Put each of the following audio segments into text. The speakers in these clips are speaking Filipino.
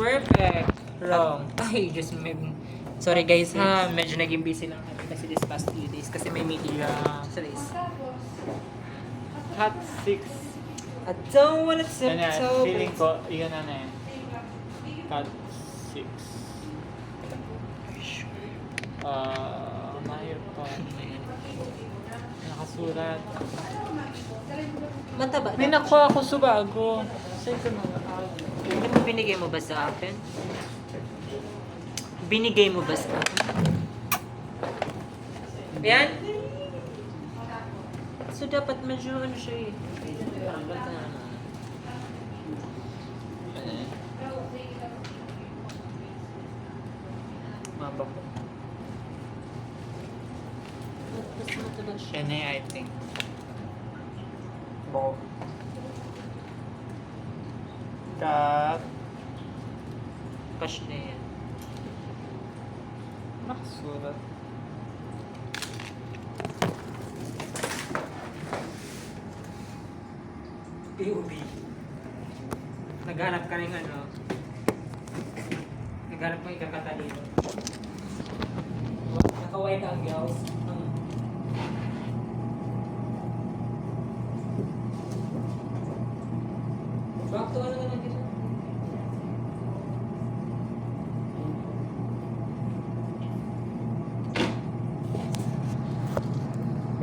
Perfect. Wrong. Ay, just maybe. Sorry guys ha, medyo naging busy lang kami kasi this past few days kasi may meeting sa race. Hot 6. I don't wanna Yan yan, tiptoe. feeling ko, yun na na eh. Hot 6. Mahirap pa. Nakasulat. Mataba May na. nakuha ako sa bago. Sa'yo ko na. Binigay mo ba sa akin? Binigay mo ba sa akin? Yan? So dapat medyo ano siya eh. Mabak. Mas mataba siya. Yan eh, I think. Bako. Kat. Cash na yan. Nakasulat. POV. Naghanap ka ng ano. Naghanap mo ikakata dito. Naka-white angles. Back to ano na lang dito.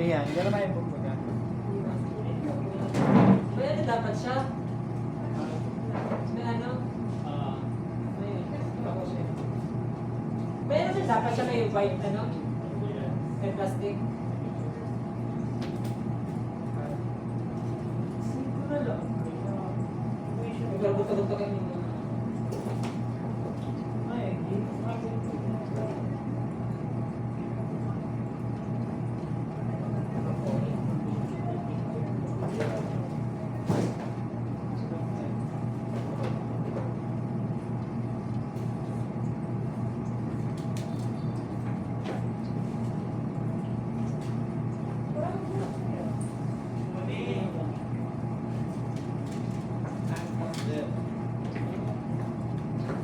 Ayan, gano'n na yung book mo dyan. Pwede dapat siya. May ano? Pwede din dapat siya may white ano? May plastic. Siguro lang. Magbuto-buto kayo nito.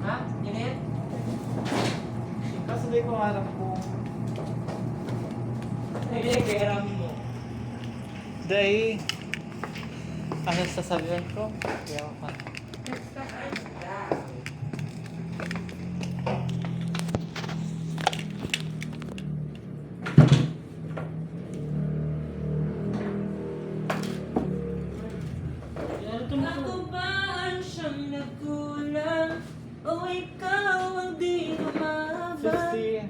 Ha? Yan na yan? Kaso di ko harap ko. Hindi, kaya aramin mo. Dahil, ano sasabihin ko? Kaya ako. Ako ba ang siyang nagkulang? O ikaw ang di lumabas 50.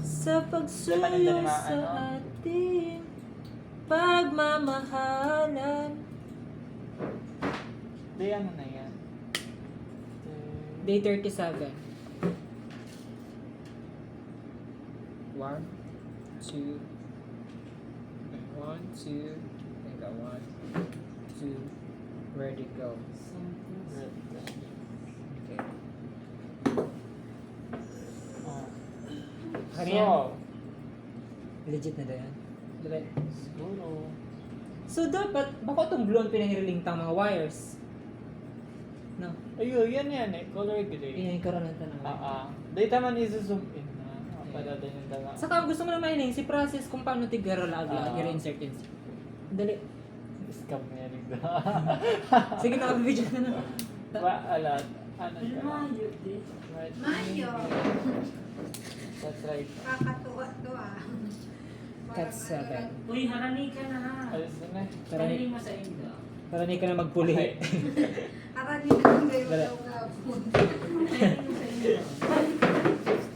sa pagsuyo sa ating pagmamahalan? Di ano na yan? Day 37. 1, 2, 1, 2, teka, 1, 2, ready, go. Okay. Ano yan? So, Legit na ba yan? siguro. So dapat, baka itong blue ang pinahirlingtang mga wires. No? Ayun, yan eh. Color gray. Yan yung karoon ng tanong. Data man i-zoom in na. Para din yung dala. Saka gusto mo naman yun, si process kung paano tigara-lag i-reinsert yun. Dali. Scam na rin. Sige, nakabibidyo na na. Alat. Ano ka? Right. Mayo. That's right. Kakatuwa to ah. Cut 7. Uy, harani ka na ha. Alis na na. Harani mo sa Indo. Karani ka na magpuli. Okay. Arani na kung kayo Dala. daw nga po. Harani mo sa Indo.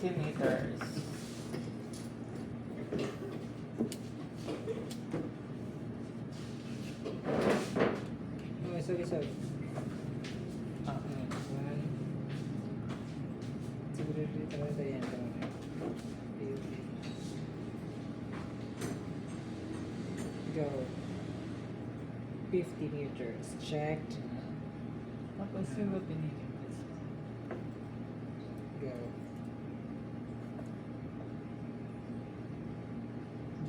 60 meters. Oh, sorry. One. Siguro dito na yan. Go. 50 meters. Checked. Tapos yung ba pinili? Go.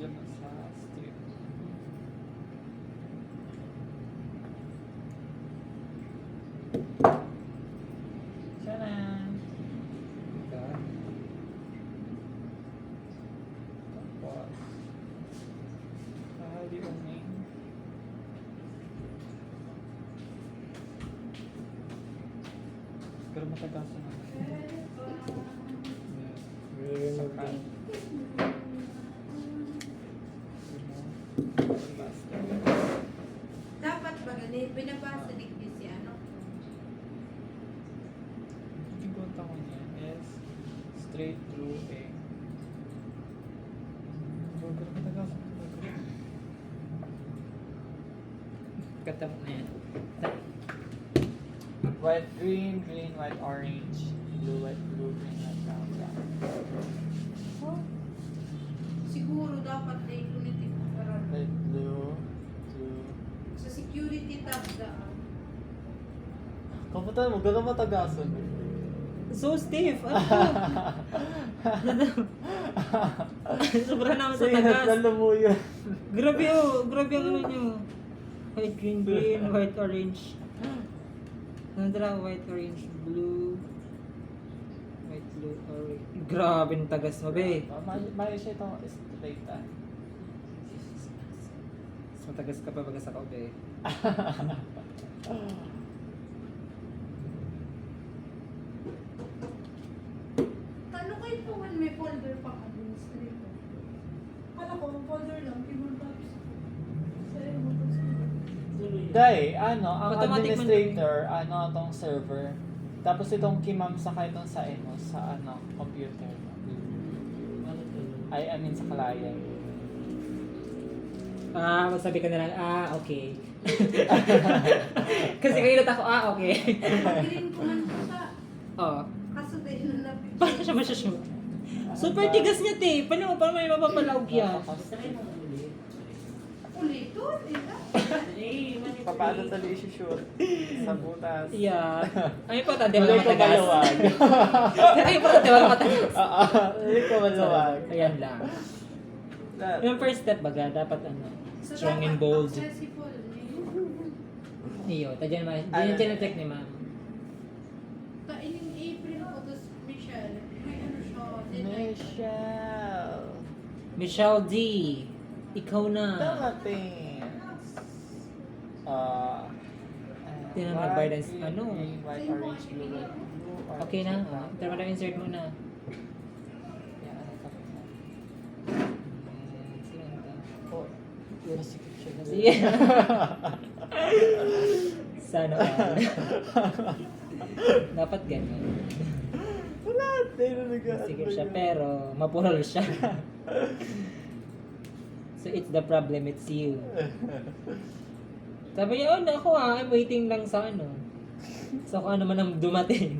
Diyan na sa street. Pero matagasan na. Remove Saka. din. Dapat ba ganun? Binabasa din si ano? Yung punta ko niya is straight through A. Burger matagasan. Katam na yan. White, green, green, white, orange, blue, white, blue, green, white, brown, brown. Siguro dapat na unity para White, blue, blue. sa security tab daan. Kamutan mo, gaga matagasan. So stiff! Ano to? Sobrang naman sa Sige, tagas. natalo mo yun. Grabe oh! Grabe ang ano nyo. White, green, green, white, orange. Ano tala? White, orange, blue. White, blue, orange. Grabe ang tagas mo, be. May siya itong straight ah. Mas matagas ka pa baga sa kao, be. Ano kayo po man may folder pang administrator? Kala ko, folder lang, keyboard tapos. Sa'yo mo po Dahil, ano, ang Automatic man administrator, ano, itong server. Tapos itong kimam sa itong sa ano, sa ano, computer. I mean sa client. Magsabi ka na lang, okay. Kasi kayo ako, okay. Green ko man po sa. Oo. Kaso dahil na Paano siya masyasyo? Super tigas niya, te. Paano may mapapalaog yan? Try mo ulit. ulit doon, Paano tali isi-shoot? Sa butas. Yeah. Ay, importante Wala wala ko matagas. maluwag. Ay, importante wala matagas. Wala ko maluwag. Ayan lang. Yung first step baga, dapat ano, strong and bold. Accessible. Iyo, tadyan naman. Ano? Diyan chinecheck ni ma'am. Kaining April po, tapos Michelle, may ano siya, deadline. Michelle. Michelle D. Ikaw na. Damatins. Tingnan mo, nag-guidance, green, ano? green, white, orange, blue, red, blue, orange, Okay na. brown. Tara mo insert mo na. Yan, ano ka na? Sino ito? Oh, nasikip siya na. Sige. Sana all. Dapat ganun. Wala, tayo na Sige siya, pero mapurol siya. So it's the problem, it's you. Sabi niya, ako I'm waiting lang sa ano. So kung ano man ang dumating.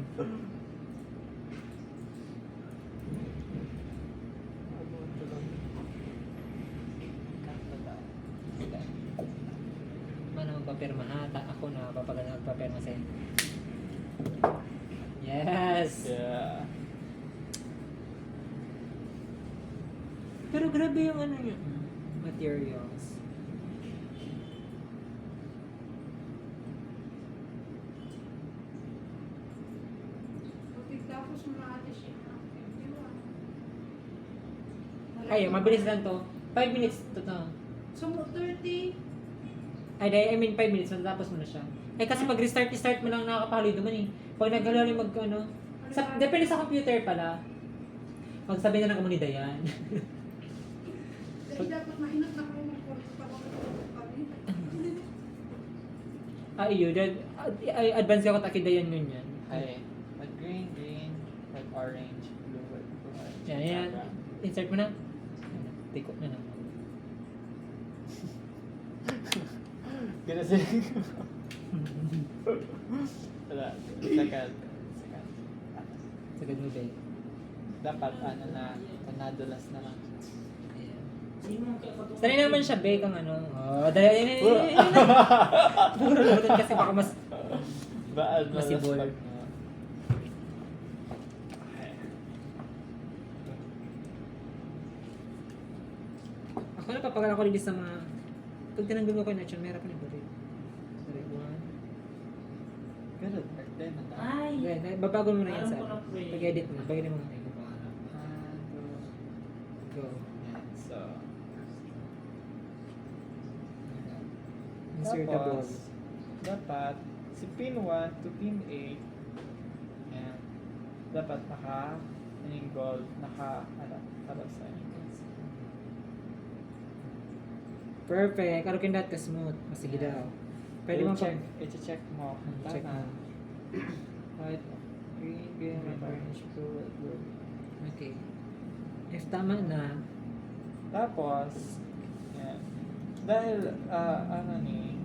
Mana magpapirma ha? Ako na papagana magpapirma sa'yo. Yes! Yeah. Pero grabe yung ano niya. Materials. Tapos maalis siya. Ay, mabilis lang to. 5 minutes to to. So, 30. I mean 5 minutes, matatapos mo na siya. Eh kasi pag start mo lang nakakapaloy naman eh. Pag nagalaw mag ano, depende sa computer pala. Magsabi na lang kamo ni Dayan. Dahil dapat mahinot na kayo mag-force pa kami. Yun. Advance ako takid Dayan yun yan. Ay, red, green, green, red, orange, blue, red, blue, orange. Yan. brown. Insert mo na. Tikot na naman. Ginasing. Wala. Second. Sagad mo ba? Dapat ano na, nadulas na lang. Sanay naman siya, be, kang ano. Dahil kasi baka mas Baan mo Masibol. ako napapagal ako rin sa mga pag tinanggal mo ko na siya, meron pa ni Bari. Sorry, one. Ganun, birthday na tayo. Ay! Okay, babago mo na yan sa Alam ko na, pre. pag-edit mo. Pag-edit mo na. Go. So, Insert the ball. tapos, dapat, si pin 1 to pin 8, dapat yung gold, harap sa inyo. Perfect. Karo kindat ka smooth. Sige daw. Pwede mo check, i-check mo. Check Tama. mo. White, green, red, orange, blue, red, blue. Okay. If tama na, Tapos, yan. Dahil, ano ni,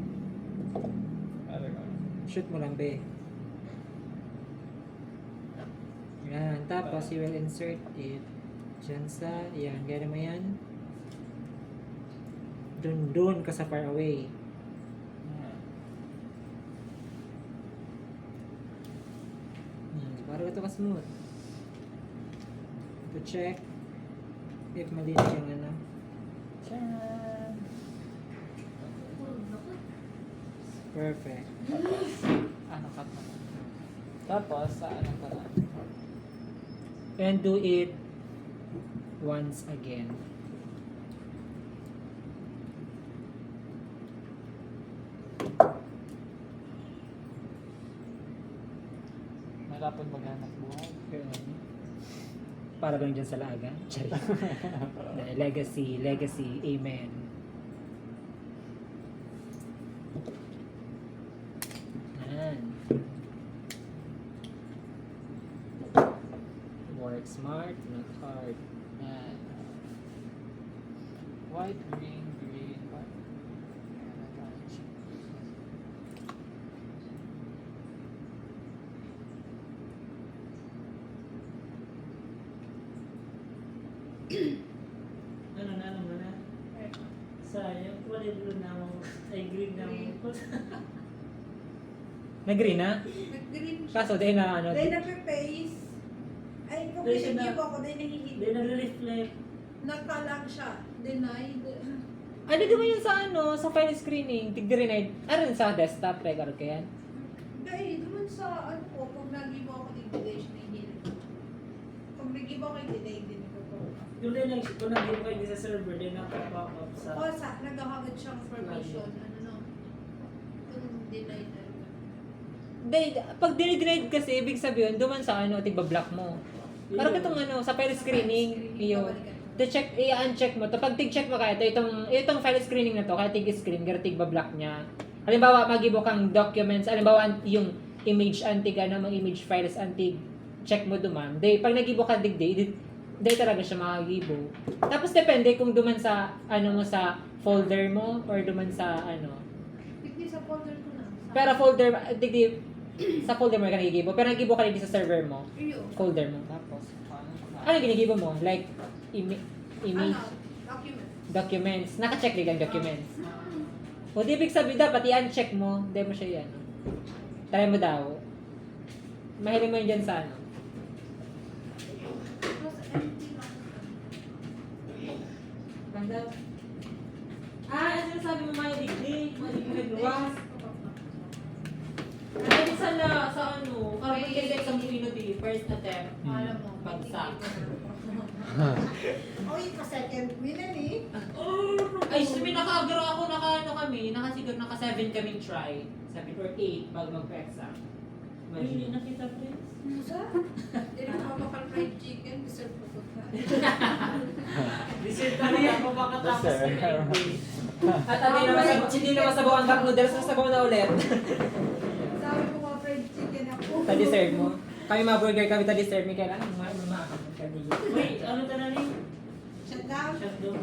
ano ko, shoot mo lang, be. Yan. Tapos, you will insert it dyan sa, yan. Gano'n mo yan. Doon ka sa far away. yan. Para ito ka smooth. To check if malinis yung ano. Tcharan! Perfect. Tapos, ano cut mo na. Tapos, sa ano ka na. And do it once again. Mahirapan maghanap buhay. Para lang dyan sa laga. Legacy, legacy, amen. Yan. Work smart, not hard. Yan. White, green, white. Orange. Ano na? Sayang, wala blue na mo. Ay, green na mo. Nag-green na? Nag-green siya. Kaso dahil na ano. Dahil nagpe-face. Ay, kung Dahil siya na- pinag-give ako, dahil Hindi nahihigit. nagre-reflect. Nakalag siya. Denied. Ano di ba yun sa ano, sa file screening, tig-denied? Ano sa desktop, record ka yan? Dahil, doon sa ano ko, kung nag-give ako, nag-delay siya nahihigit. Kung nag-give ako, nag-delay din ako. Yung din, kung nag-give kayo sa server, din nakapop up sa... O, nagkakagad siyang permission. Ano no? Kung denied na. Pag dinidenied kasi, ibig sabihin, duman sa ano, tig-block mo. Parang itong ano, sa file screening, iyo. check i-uncheck mo to. Pag tig-check mo kaya itong file screening na to, kaya tig-screen, kaya tig-block niya. Halimbawa, magibo kang documents, halimbawa, yung image antig, ano, mga image files antig, check mo duman. Pag nagibo ka digday, talaga siya makagibo. Tapos depende kung duman sa, ano mo, sa folder mo, or duman sa, ano. Hindi sa folder ko na. Pero folder, digdi, sa folder mo ka nagigibo. Pero nagibo ka din sa server mo, Iyo. folder mo. Tapos, paano ka? Ano ginigibo mo? Like, image, Ano? Document. documents. Naka-check din ang documents. O di ibig sabihin dapat i-uncheck mo. Hindi mo siya yan. Try mo daw. Mahiling mo yun dyan sa ano. Tapos empty lang. Ganda. Ano sabi mo mahiligdi? Mahiligdi nagluwas? Ay, sa ano, karapag kasi exam mo di first attempt. Alam mo. Bagsak. Oy, pa-second winner eh. Ay, sabi naka-agro ako, nakasiguro naka-7 kaming try. 7 or 8 bago mag-exam. Hindi nakita, friends. Musa? Hindi na mapapal fried chicken. Deserve ko po na. Deserve ka na yan kung makatapos Deserve. ka na At hindi naman sabaw ang cup noodles, sabaw na ulit. Sabi ko mga fried chicken ako. Ta-dessert mo. Kami mga burger, kami ta-dessert. May kailangan Wait, ano ta na rin? Shut down. Shutdown.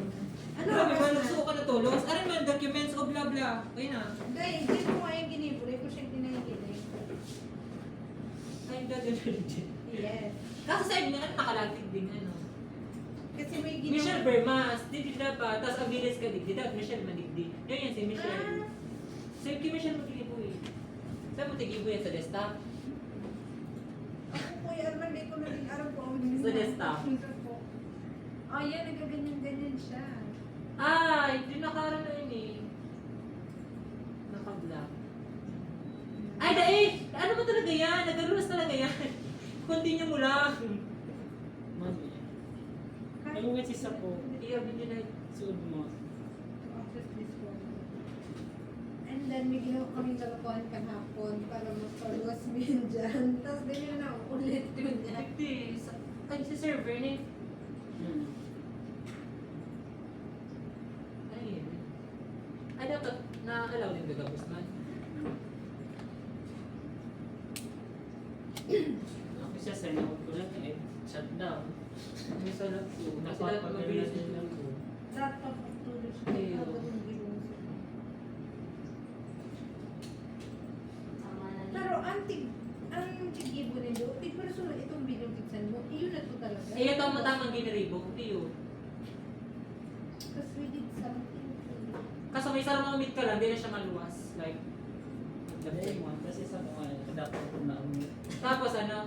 Ano? Grabe ba, nagsuko ka na tulos? Ano man, documents o bla bla. Ayun na. Hindi, hindi ko nga yung ginibulay ko siyang ginigilay. Ay, dadalhin. Yes. Kaso sa inyo, ano nakalagtig din, ano? Kasi may ginawa. Michelle Bermas, di dapat. Tapos ang bilis ka digdi. Dapat Michelle madigdi. Yun yan, si Michelle. So, kay Michelle magigibo eh. Saan mo tigibo yan? Sa desktop? Ako Kuya Arman, hindi ko naging alam ko. Sa desktop. Ah, yan, nagkaganyan-ganyan siya. Ay, hindi nakaroon na yun eh. Naka-block. Ay, dahil! Ano ba talaga yan? Nag-rules talaga yan. Continue mo lang. Mami. Ano nga si Sapo? I-open nyo na. Suod mo. Access this one. And then, may ginawa kaming kalokohan kahapon para mag-follow me. yun dyan. Tapos ganyan na ulit yun niya. Hindi. Ay, si server ni. Ay, ay, dapat na-allow din gagabos man. Ako siya sa inyo ko lang eh. Shutdown. May salat ko. Kasi dapat mabilis Napapagalitan din lang ako. ko. Dapat pagtulog siya. Ayun. Dapat hindi mo siya. Pero ang tigibo nito, pero sunod itong binubigsan mo, iyon na to talaga. Eh, ito ang matamang ginaribo. Iyo. Because we did something. Kaso may sarang mamit ka lang, hindi na siya maluwas. Like, Dahil mo, kasi sa mga dapat ko na umit. tapos ano,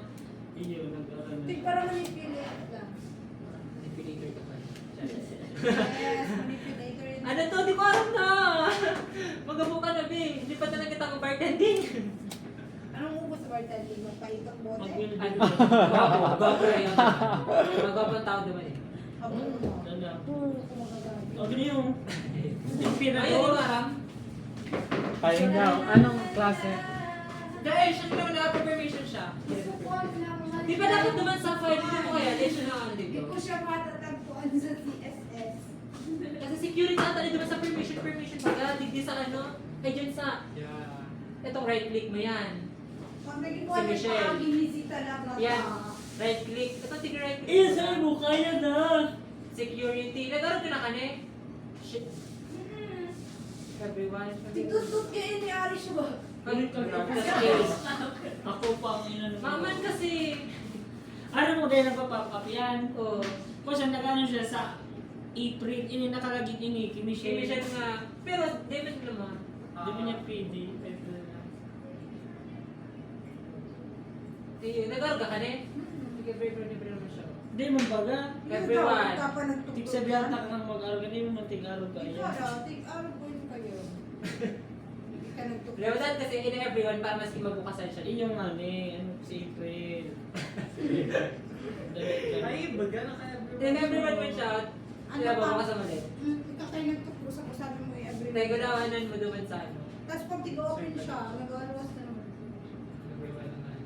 Iyo, nag-aaral Tig, para manipulate lang. manipulator ka pa. Yes, manipulator yun. Ano to? Di ko alam na! Magabu ka na, Bi. Hindi pa talaga kita ang bartending. Anong ubos sa bartending? Magpaitong bote? Mag-will Ano? Gwapo na yun. Magwapo ang tao naman eh. Habang mo. Dala. Oo, kung magagabi. O, ganyan yung Ayun, di ko alam. Tayo nga, anong klase? Dahil siya naman naka-permission siya. Gusto ko lang. Di ba dapat naman sa file dito mo kaya? Dahil siya na ano Hindi dito. ko siya matatagpuan sa CSS. Kasi security ata dito naman sa permission pag digdi sa ano. Ay dyan sa, itong right click mo yan. Pag naging Si ko ano Michelle. pa, ginisita lang na Yan. Right click. Ito tig right click. Eh, sabi mo, kaya na! Security. Nagkaroon ka na ka ne? Shit. Everyone. Titutut kayo ni Ari siya ba? Ano ka? Ako pa ang inano. Maman kasi. Ano mo dahil nagpa-pop up yan? Oh. Kung siya nag-ano siya sa April, ini nakalagit ini, Hindi Michelle. siya nga. Pero David naman. Di ba niya PD? April na. Ayun. Nagkaroon ka ka ne? Everyone naman siya. Di mo baga. Everyone. Ikaw pa nagtutut. Tig sabihan ta ka ng mag-aaral ka, di mo mantig-aral ka. Ikaw daw, tig-araw ko yun kayo. Hindi ka nagtutut. Lewadan kasi in everyone para maski mabukasan siya. Yung ano ano si April. Ay, baga na kaya. In everyone man siya. Ano Sila pa? babukas sa mali. Ikaw kayo nagtutut ako sabi mo yung every Tayo ko daw anan mo duman sa ano. Tapos pag tig-open siya, nag-alwas na naman. Everyone naman.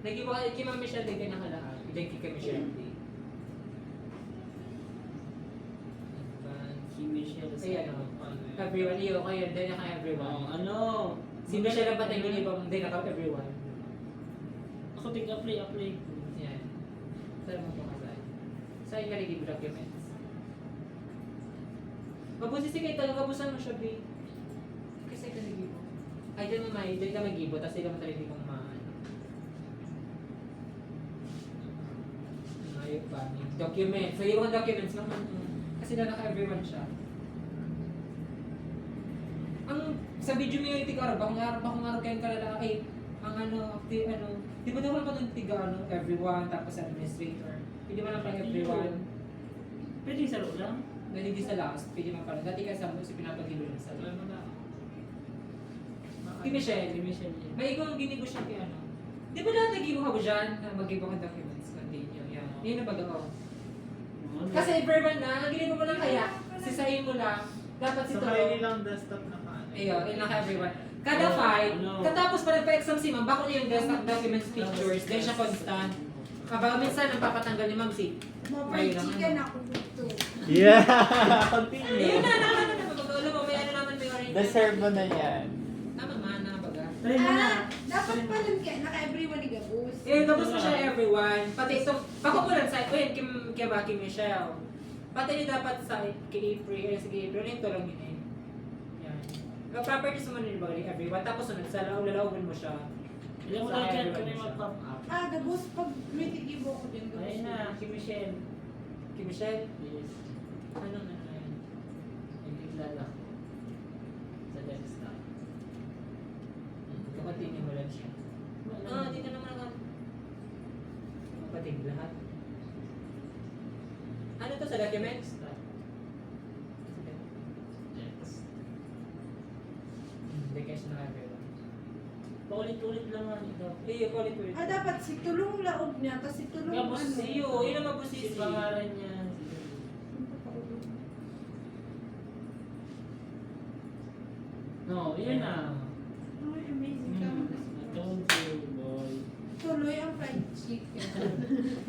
Nag-iba ka, kay Mami Michelle, di ka nakalahat. Hindi kay Michelle. Si Michelle sa Ayan o. Everyone, iyo kayo, hindi na ka everyone. ano? Si Michelle ang patay ko ibang hindi na ka everyone. Ako tig-apply ko. Yan. Saan mo ito kasal? Saan ka nag-give documents? Mabusi si kayo talaga, busan mo siya, B. Kasi ka nag-give. Ay, dyan mo may, dyan ka mag-give, tapos sila mo talaga kung maano. Ayun ba? Documents. So, yung mga documents naman. Kasi na naka-everyone siya. Ang sa video mo yung tiga arab, akong araw kayong kalalaki. Ang ano, di ba daw pa ng tiga ano, everyone, tapos administrator. Hindi mo lang pang everyone. Pwede sa loob lang? Dahil di sa last, pwede mo pala. Dati kasi si pinapagilo lang sa Alam mo na. Si Michelle. Si Michelle. May ikaw ang ginigo siya kay ano. Di ba dati nag-ibo ka ba dyan? Na mag-ibo ka documents. Continue. Yan. Yan ang baga ko. Kasi everyone na, ang ginigo mo lang kaya, sisahin mo lang. Dapat si So, Toro. kaya nilang desktop na paano? Ayun, yun lang ka everyone. Kada Oh, file, ano? katapos pa nagpa-exam si ma'am, bako niya yung desktop documents pictures, then siya constant. Kapag minsan, napapatanggal ni ma'am si Mabay chicken ako dito. Yeah! Ayun Continue. na, nakakano na, pagkakalo mo, may ano naman, may orange. Deserve mo na yan. Tama nga na, baga. Try mo na. Dapat pala kaya naka-everyone igabos. Eh, tapos mo siya everyone. Pati ito, bako mo lang sa, uy, kaya ba, Kim Michelle. Pati ni dapat sa kay April, sige April, ito lang yun eh. Yan. Yung properties mo nila ba, everyone, tapos sunod sa lalawin mo siya. Ilang mo Sa daw kaya everyone kami siya. mag-pop up. Gabos pag may tigibo ko din. gabos. Ayun na, si Michelle. Kim Michelle, Yes. ano na yan? Nagkilala ko. Sa desktop. Kapatid mo lang siya. Ah, dito naman ako. Kapatid lahat. Ano to sa documents? Yes. Hindi kasi naka-everyone. Paulit-ulit lang nga ikaw. Eh, ulit ulit. Dapat si tulong laog niya, tapos si tulong Gabos ano. Siyo, yun ang mabusisi. Si pangalan niya. No, yun na. Ay, amazing ka. Don't you, boy.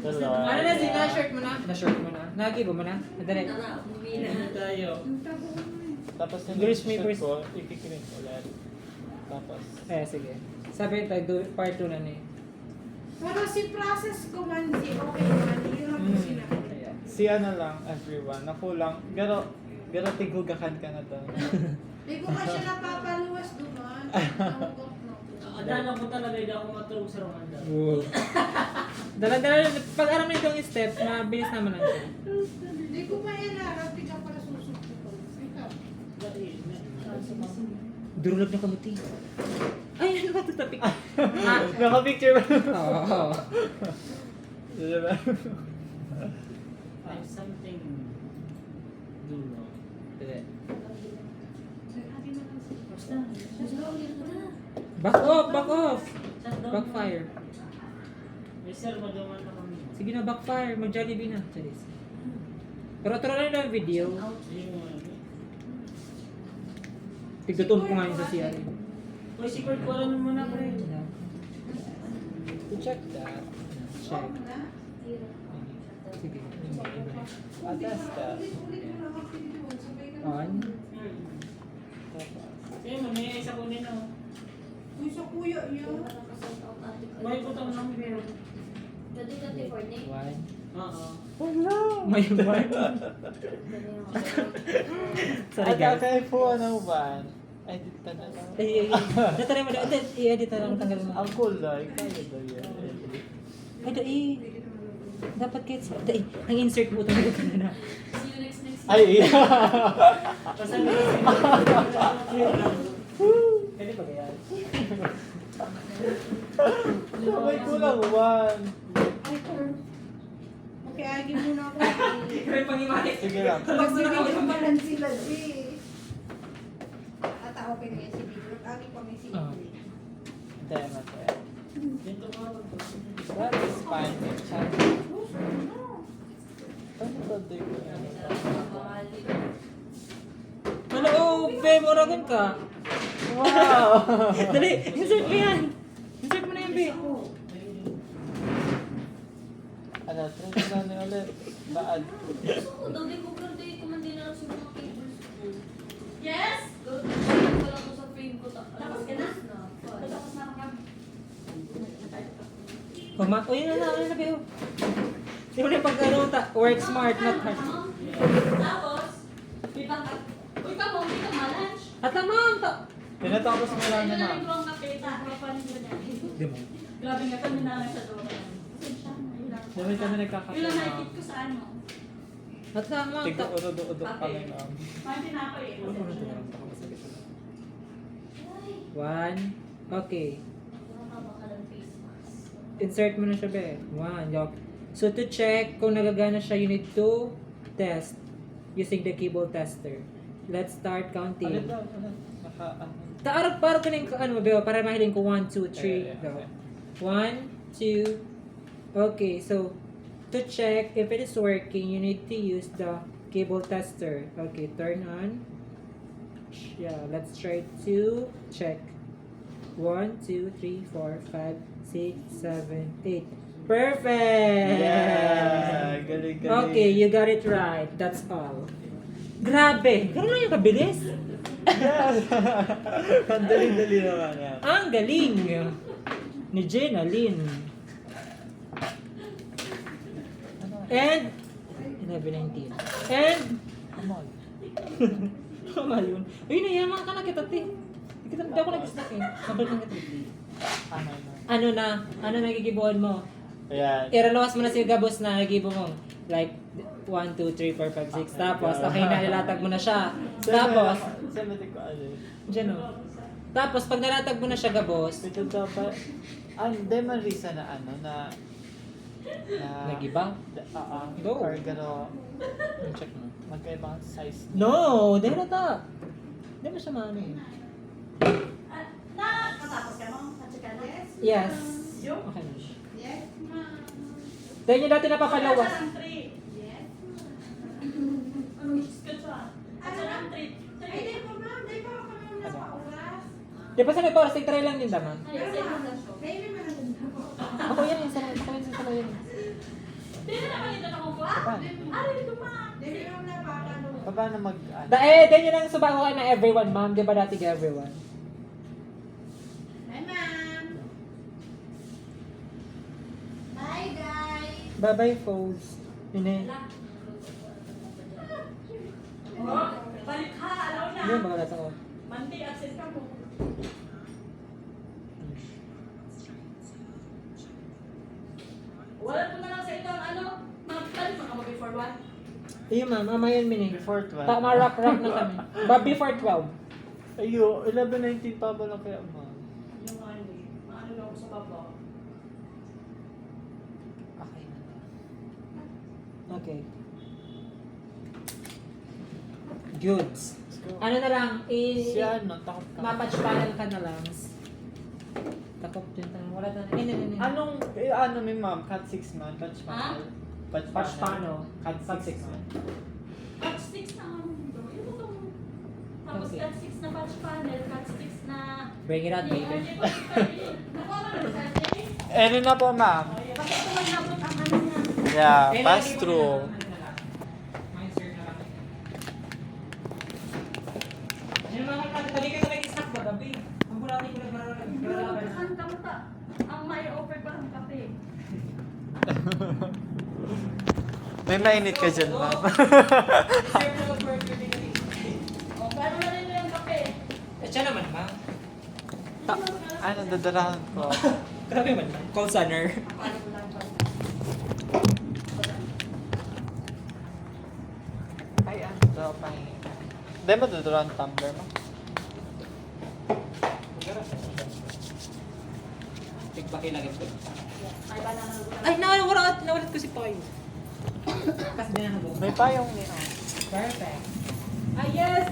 Tuloy. Ano na, na-shirt mo na? Na-shirt mo na? Nagibo mo na? Madali. Ano tayo? Tapos yung English shirt papers. ko, ikikirin ulit. Tapos, Sige. Sabi ito, part 2 na na eh. Pero si process ko man, si okay man, yun lang po sinabi. Ayan. si ano lang, everyone, nakulang. Pero tigugakan ka na doon. Hindi ko ka siya napapaluwas duman. Namugok na. Akala ko talaga hindi ako matulog sa Romanda. Dala-dala, pag alam mo itong step, mabilis naman lang siya. Hindi ko pa yan harap, di ka pala susunod ko. Ikaw. Durulog na kamuti. Ay, ano ba ito topic? Naka-picture ba? Oo. Diba? I'm something dulo. Basta. Back off! Back off! Shutdown. Backfire. May sir, maduman na kami. Sige na, backfire. Mag-Jollibee na. Charis. Pero tuloy na yung video. Tigutun ko nga yun sa CR. Uy, secret ko lang muna, pre. To check that. Check. Sige. Attest ka. Ulit mo lang ang pinituan, sabay ka On. Eh, may isa ko nila. Uy, sa kuya niya. May putang lang pero. One. Oo. May one. Sorry guys. Okay po, ano ba? Edit ka na lang. Natry mo na. I-edit na lang. Tanggalin mo. Ang cool like, kaya daw yan. Ay, dai. Dapat kahit sa... Dai. Ang insert mo talaga ka na. Ay, iya. Basta may kasi. Pwede pa kaya? May kulang one. Ay, okay, agi muna ako. Ikaw yung pangimalik. Sige lang. Magbibigyan pa lang sila, G. Ata, okay na yan si Bigor. Agi pa may si Ah. Hindi, mate. Dito ka. That is fine. Chat. Ano to do? Ano, oh, be, moragon ka. Wow! Dali, insert mo yan. Insert mo na yan, be. Ano, try na natin ulit. Baad. Yes? O yun na, ano na, be, oh. Di mo na yung pag-ano, work smart, not hard. At ma'am, Pinatapos mo lang na ma'am. Di mo. Grabe nga kami na sa doon. Dami kami nagkakasama. Yung lang nakikit ko sa ano. At ma'am, Tig-udo-udo kami ma'am. Parang tinapay eh. One. Okay. Insert mo na siya, be. One. Yup. So to check kung nagagana siya, you need to test using the keyboard tester. Let's start counting. Ulit daw, ulit. Taarap para ka ng ano, be, para mahiling ko 1, 2, 3. Okay, Go. okay. 1, 2. Okay, so to check if it is working, you need to use the cable tester. Okay, turn on. Yeah, let's try to check. 1, 2, 3, 4, 5, 6, 7, 8. Perfect! Yeah! Galing, galing. Okay, you got it right. That's all. Grabe! Ganun lang yung kabilis. Yes! Ang dali-dali naman yan. Ang galing ni Jenna Lynn. And 11:19. And Come on. tama yun. Ayun na, yaman ka na kita, te. Hindi ako nag-stack eh. Sabal lang kita. Ano na? Ano nagigibuhan mo? Ayan. Iralawas mo na si Gabos na nagigibo mo. Like, 1, 2, 3, 4, 5, 6. Tapos, okay na, nilatag mo na siya. Tapos, Sabi ko ano. dyan o. Tapos, pag nalatag mo na siya, Gabos, Ito dapat. Hindi man reason na ano na. nagiba? Go. Or gano. Check mo. Magkaibang size. No! Dahil na ta. Hindi mo siya maano eh. Nakatapos ka mo? At saka na? Yes. Yung? Okay na. Yes, ma'am. Dahil nyo dati napapalawas. At saka ang treat. Yes, Anong sketch ah? At saka ang treat. Ay, di po, ma'am. Di po ako kami muna sa oras. Di ba sa may oras, try lang din naman. Ay, sa inyo na siya. Baby, maganda po. Ako yan, isa lang. Ako yan, isa lang. Saan? Aray, ito pa. Baba na mag... ano? Ganyan ang subaho ka na everyone, ma'am. Di ba dati ka everyone? Hi, ma'am. Bye, guys. Bye-bye, folks. Yun Oh, balik ka. Alaw na. Yun, mga nasa ko. Monday, absent ka mo. Wala po na lang sa ito ang ano. Mga balik mga before 1. Ayun, ma'am. Amayan, mini. Before 12. Tama, rock na kami. But before 12. Ayo, 11:19 pa ba lang kaya, ma'am? Yung mga hindi. Maano na ako sa baba. Okay na. Okay. Goods. Ano na lang, Si ano, takot ka. mapatch panel ka na lang. Takot yun. Wala na. Anong, ano may ma'am? Cat 6 man? Patch Ha? panel? Patch panel. Cat Cat 6 6 man. Patch 6 na ano dito. Ito to. Tapos Okay. cat 6 na patch panel. Cat 6 na... Bring it out, baby. Nakuha ka na sa atin? Ano na po, ma'am? Kasi ito may nabot ang ano niya. Yeah, pass through. Ano mga kapatid, tali ka talaga snack ba gabi? Ang bulati ko Saan ka mo ta? Ang may offer pa ng kape. May mainit ka dyan, ma'am. O, gano'n na rin yung kape. Siya naman, ma. Ano, dadarahan ko. Grabe man. Call center. Paano ko lang ba? Ay, ano to, pahingi. Hindi mo dadarahan tumbler, ma'am? Tigbaki lang ito. Ay, ba na nagulat? Ay, nawalat ko si Toy. Kasi din na May payong ni, oh. Perfect. Ah, yes!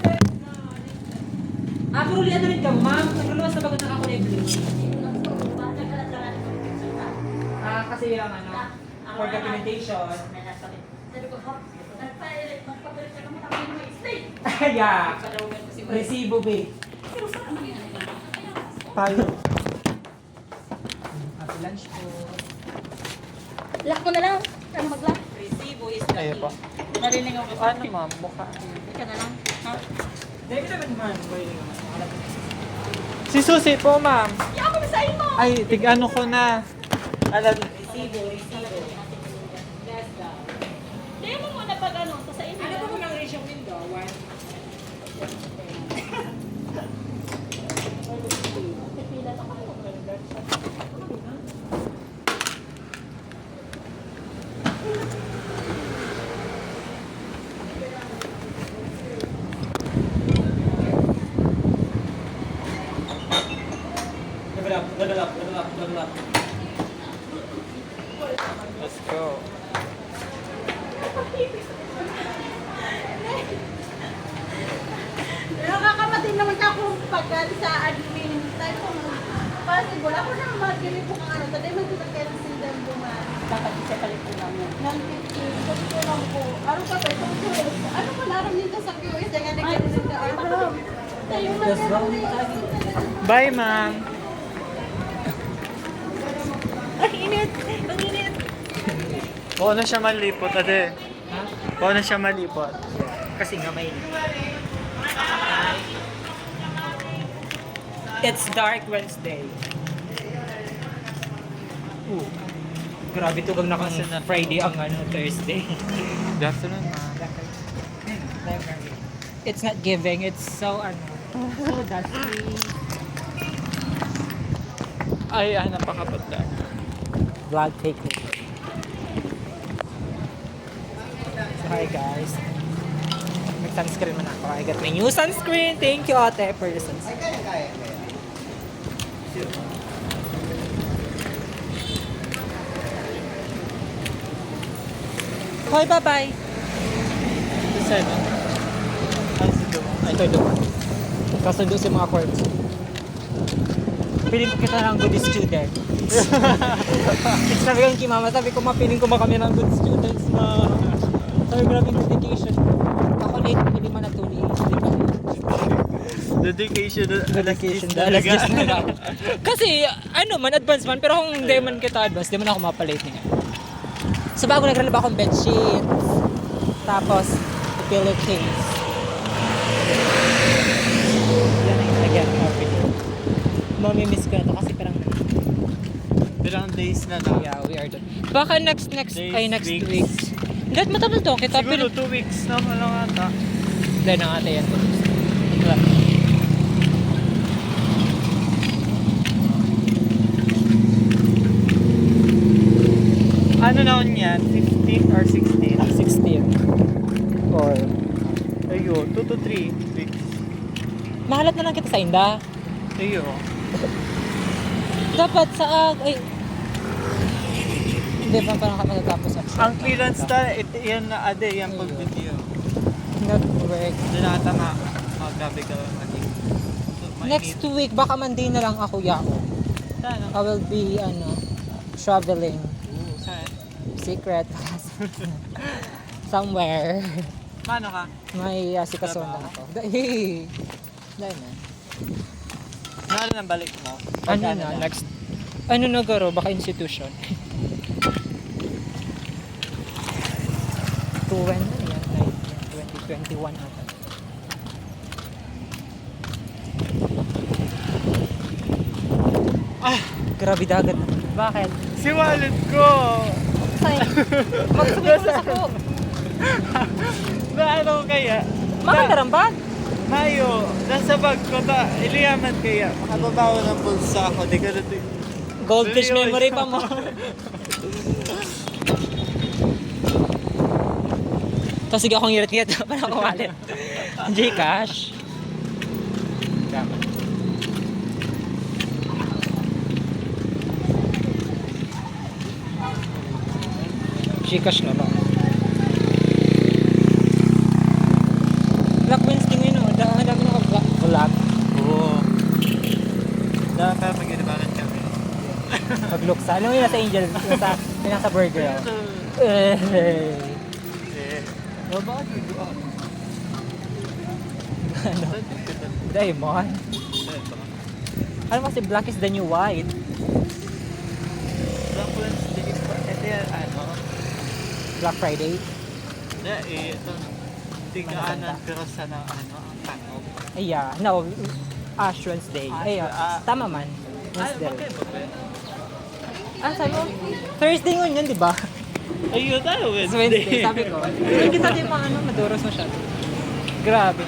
Puro liyan na rin ka, ma'am. Nagluluwas na bago nakakulay blue. Kasi yung ano, for documentation. Sabi ko, hop, magpapalit ka naman ako yung may state. Yeah. Padawagan ko si Wes. Resibo, babe. Pero saan ang yan? Payong. Happy lunch po. Lock ko na lang. Saan mag-lock? Resibo is Ayun po. Narinig ako. Ano, ma'am? Mukha. Ika na lang. Ha? David naman, ma'am. Pwede naman. Si Susi po, ma'am. Iya ako misahin mo! Ay, tig-ano ko na. Alam, Resibo. Yes, daw. Hindi mo muna pag ano, to sa inyo. Ano ba kung lang-range yung window? 1. Pipila na kayo. Level up. let's go. Nakakamating naman ako pagka sa admin. Tayo ko, possible. Ako na mag-gili po kang ano. Tadi magkita ng sindan buman. Dapat isa palit ko lang yan. Nang 15. Sabi ko lang po. Ano pa tayo? QS. Ano pa naram dito sa QS? Kaya nagkita ng Abraham. Tayo Just roll it Bye, ma'am. Ang init. Ang init. Kung na siya malipot, ate. Ha? Kung na siya malipot. Kasi nga may... It's Dark Wednesday. Ooh. Grabe tugang na kang Friday ang ano, Thursday. Good afternoon, ma'am. It's not giving, it's so ano, so dusty. Ay, napakapagda. Vlog takeover. So hi guys. Mag-sunscreen mo na ako. I got my new sunscreen. Thank you ate for the sunscreen. Hoy, bye-bye. The 7. Ay, sige mo. Ay, ito doon. Kasundo si mga courts. Piling ko kita ng good student. Sabi ko kay mama, sabi ko mapiling ko kami ng good students na sabi ko namin dedication. Ako late, hindi man natuli. Dedication. Dedication talaga. Kasi ano man, advance man, pero kung hindi man kita advance, di man ako mapalate niya. So bago naglalaba akong bedsheets. Tapos, the pillowcase. Yan ang lagyan ko video. Mamimiss ko na to kasi parang Ilang days na lang. yeah, we are done. Baka next Days, next weeks. week. Hindi, matagal to. Kita Siguro 2 weeks na lang ata. Hindi na ate yan. Ano na yan? 15 or 16? 16. Or, Ayun, 2 to 3 weeks. mahalat na lang kita sa inda. Ayun. Dapat sa ay hindi pa parang ka matatapos ang Ang clearance na, yan na ade, yan pag video. not work. Doon na ata nga, magabi ka lang natin. Next week baka Monday na lang ako yako. Saan? I will be traveling. Saan? Secret. Somewhere. Paano ka? May sikason lang ako. Hey. Dahil na. Ano nang balik mo? Ano Pagkano na? lang? Next. Ano na garo? Baka institution. 20 na yan. 2021 ata. Ah! Grabe dagat. Bakit? Si wallet ko! Ay, magsubay ako. Na ano kaya? Makanda rin ba? Mayo, nasa bag ko ta, iliyaman kaya. Makababawa ng bulsa ako, di ka natin. Goldfish memory pa mo. Tapos sige akong ngirit-ngirit para ako wallet. Gcash. Gcash na lang. Black Wednesday ngayon, no? Ang dami na vlog. Oo. Dahil kaya mag-inibalan kami. Magluksa. Alam mo yun nasa Angel, nasa burger. Oh. Bakit nag-go out? Ano? Diamond. Alam mo kasi black is the new white. Black Wednesday, ito yan, ano? Black Friday. Ito. Tigaanan pero sa ng ano, ang tanog. Ay, yeah. No, Ash Wednesday. Ay, tama man. Ay, Wednesday. bakit ba? Ah, sabi mo? Thursday ngun yun, di ba? Ayun tayo, It's Wednesday. Wednesday, sabi ko. Hindi kita di pa ano, maduros masyado. Grabe.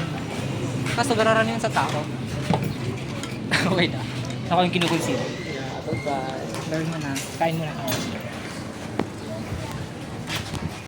Kaso gararan yun sa tao. Okay na. Ako yung kinukonsino. Yeah, bye-bye. Learn mo na. Kain mo na.